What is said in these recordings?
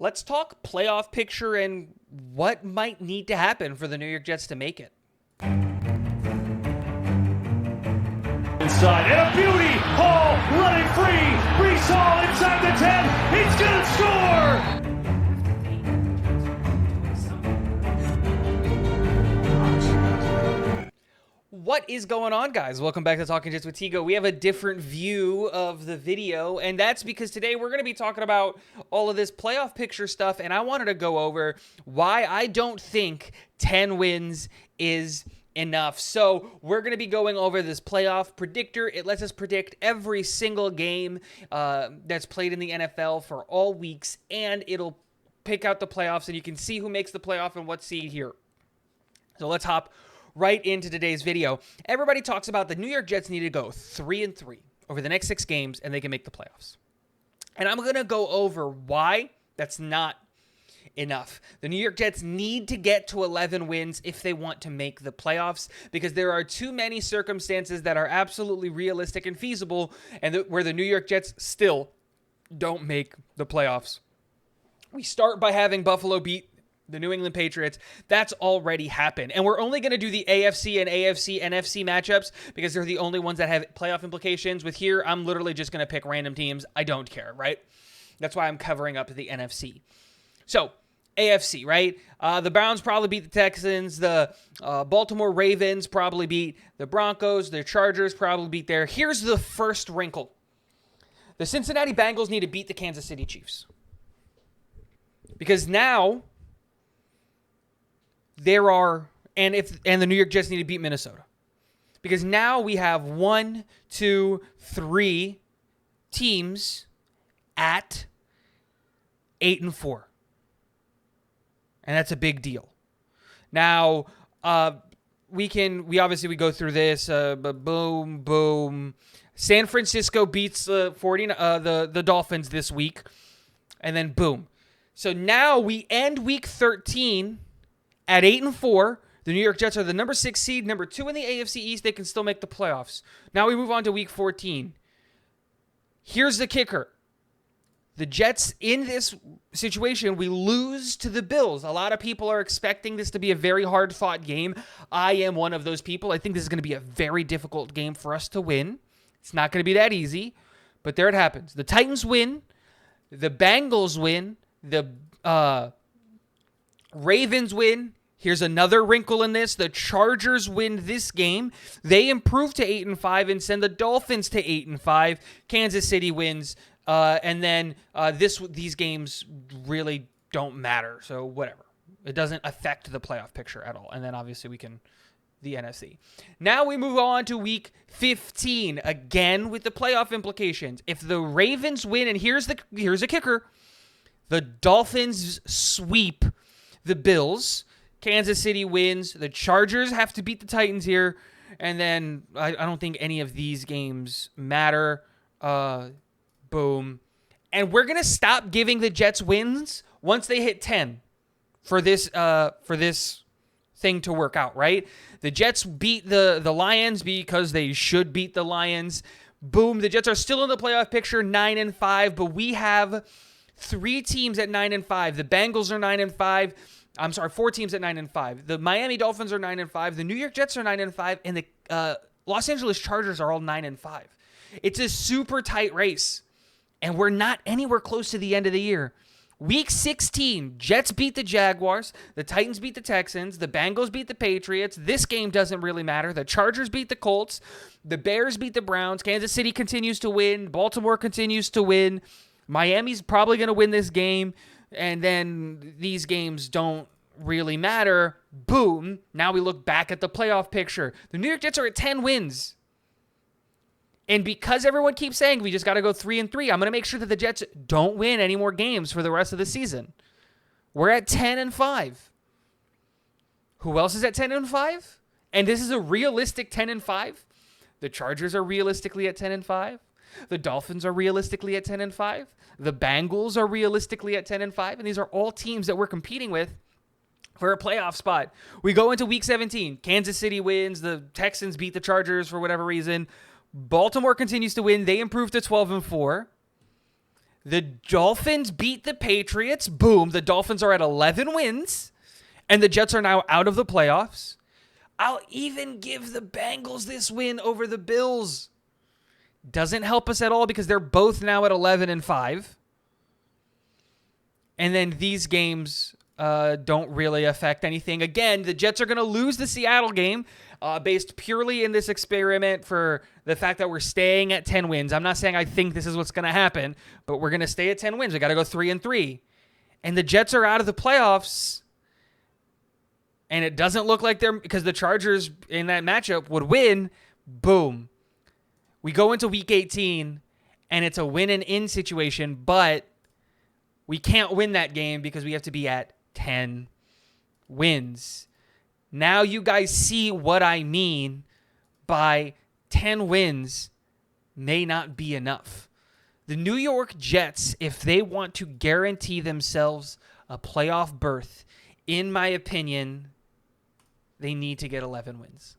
Let's talk playoff picture and what might need to happen for the New York Jets to make it. Inside, and a beauty! Hall running free! Brees Hall inside the 10! He's gonna score! What is going on, guys? Welcome back to Talking Jets with Tigo. We have a different view of the video, and that's because today we're going to be talking about all of this playoff picture stuff, and I wanted to go over why I don't think 10 wins is enough. So we're going to be going over this playoff predictor. It lets us predict every single game that's played in the NFL for all weeks, and it'll pick out the playoffs, and you can see who makes the playoff and what seed here. So let's hop right into today's video. Everybody talks about the New York Jets need to go 3-3 over the next 6 games, and they can make the playoffs. And I'm going to go over why that's not enough. The New York Jets need to get to 11 wins if they want to make the playoffs, because there are too many circumstances that are absolutely realistic and feasible, and where the New York Jets still don't make the playoffs. We start by having Buffalo beat the New England Patriots. That's already happened. And we're only going to do the AFC and NFC matchups because they're the only ones that have playoff implications. With here, I'm literally just going to pick random teams. I don't care, right? That's why I'm covering up the NFC. So, AFC, right? The Browns probably beat the Texans. The Baltimore Ravens probably beat the Broncos. The Chargers probably beat there. Here's the first wrinkle. The Cincinnati Bengals need to beat the Kansas City Chiefs. Because now and the New York Jets need to beat Minnesota. Because now we have 1, 2, 3 teams at 8-4. And that's a big deal. Now, we go through this, boom. San Francisco beats the Dolphins this week, and then boom. So now we end week 13 at 8-4. The New York Jets are the number 6 seed, number 2 in the AFC East. They can still make the playoffs. Now we move on to week 14. Here's the kicker. The Jets, in this situation, we lose to the Bills. A lot of people are expecting this to be a very hard-fought game. I am one of those people. I think this is going to be a very difficult game for us to win. It's not going to be that easy, but there it happens. The Titans win. The Bengals win. The Ravens win. Here's another wrinkle in this. The Chargers win this game. They improve to 8-5 and send the Dolphins to 8-5. Kansas City wins. And then these games really don't matter. So whatever. It doesn't affect the playoff picture at all. And then obviously the NFC. Now we move on to week 15. Again with the playoff implications. If the Ravens win, and here's a kicker. The Dolphins sweep the Bills. Kansas City wins. The Chargers have to beat the Titans here. And then I don't think any of these games matter. Boom. And we're going to stop giving the Jets wins once they hit 10 for this thing to work out, right? The Jets beat the Lions because they should beat the Lions. Boom. The Jets are still in the playoff picture, 9-5, but we have 3 teams at 9-5. The Bengals are 9-5. I'm sorry, 4 teams at 9-5. The Miami Dolphins are 9-5. The New York Jets are 9-5, and the Los Angeles Chargers are all 9-5. It's a super tight race, and we're not anywhere close to the end of the year. Week 16, Jets beat the Jaguars. The Titans beat the Texans. The Bengals beat the Patriots. This game doesn't really matter. The Chargers beat the Colts. The Bears beat the Browns. Kansas City continues to win. Baltimore continues to win. Miami's probably going to win this game. And then these games don't really matter. Boom. Now we look back at the playoff picture. The New York Jets are at 10 wins. And because everyone keeps saying we just got to go 3-3, I'm going to make sure that the Jets don't win any more games for the rest of the season. We're at 10-5. Who else is at 10-5? And this is a realistic 10-5. The Chargers are realistically at 10-5. The Dolphins are realistically at 10-5. The Bengals are realistically at 10-5. And these are all teams that we're competing with for a playoff spot. We go into week 17. Kansas City wins. The Texans beat the Chargers for whatever reason. Baltimore continues to win. They improve to 12-4. The Dolphins beat the Patriots. Boom. The Dolphins are at 11 wins, and the Jets are now out of the playoffs. I'll even give the Bengals this win over the Bills. Doesn't help us at all because they're both now at 11-5. And then these games don't really affect anything. Again, the Jets are going to lose the Seattle game based purely in this experiment for the fact that we're staying at 10 wins. I'm not saying I think this is what's going to happen, but we're going to stay at 10 wins. We got to go 3-3. And the Jets are out of the playoffs. And it doesn't look like they're, because the Chargers in that matchup would win. Boom. We go into week 18 and it's a win and in situation, but we can't win that game because we have to be at 10 wins. Now you guys see what I mean by 10 wins may not be enough. The New York Jets, if they want to guarantee themselves a playoff berth, in my opinion, they need to get 11 wins.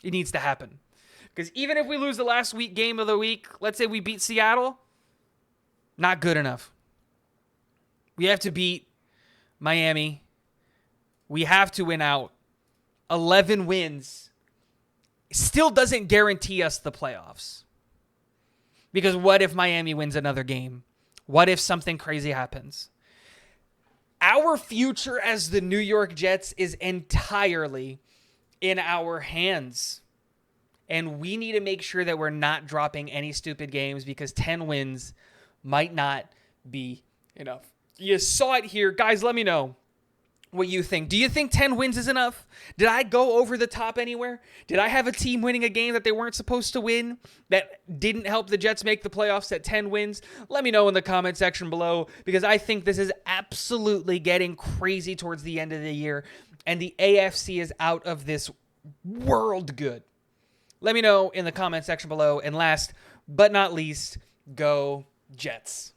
It needs to happen. Because even if we lose the last week game of the week, let's say we beat Seattle, not good enough. We have to beat Miami. We have to win out. 11 wins still doesn't guarantee us the playoffs. Because what if Miami wins another game? What if something crazy happens? Our future as the New York Jets is entirely in our hands. And we need to make sure that we're not dropping any stupid games because 10 wins might not be enough. You saw it here. Guys, let me know what you think. Do you think 10 wins is enough? Did I go over the top anywhere? Did I have a team winning a game that they weren't supposed to win that didn't help the Jets make the playoffs at 10 wins? Let me know in the comment section below because I think this is absolutely getting crazy towards the end of the year and the AFC is out of this world good. Let me know in the comment section below. And last but not least, go Jets.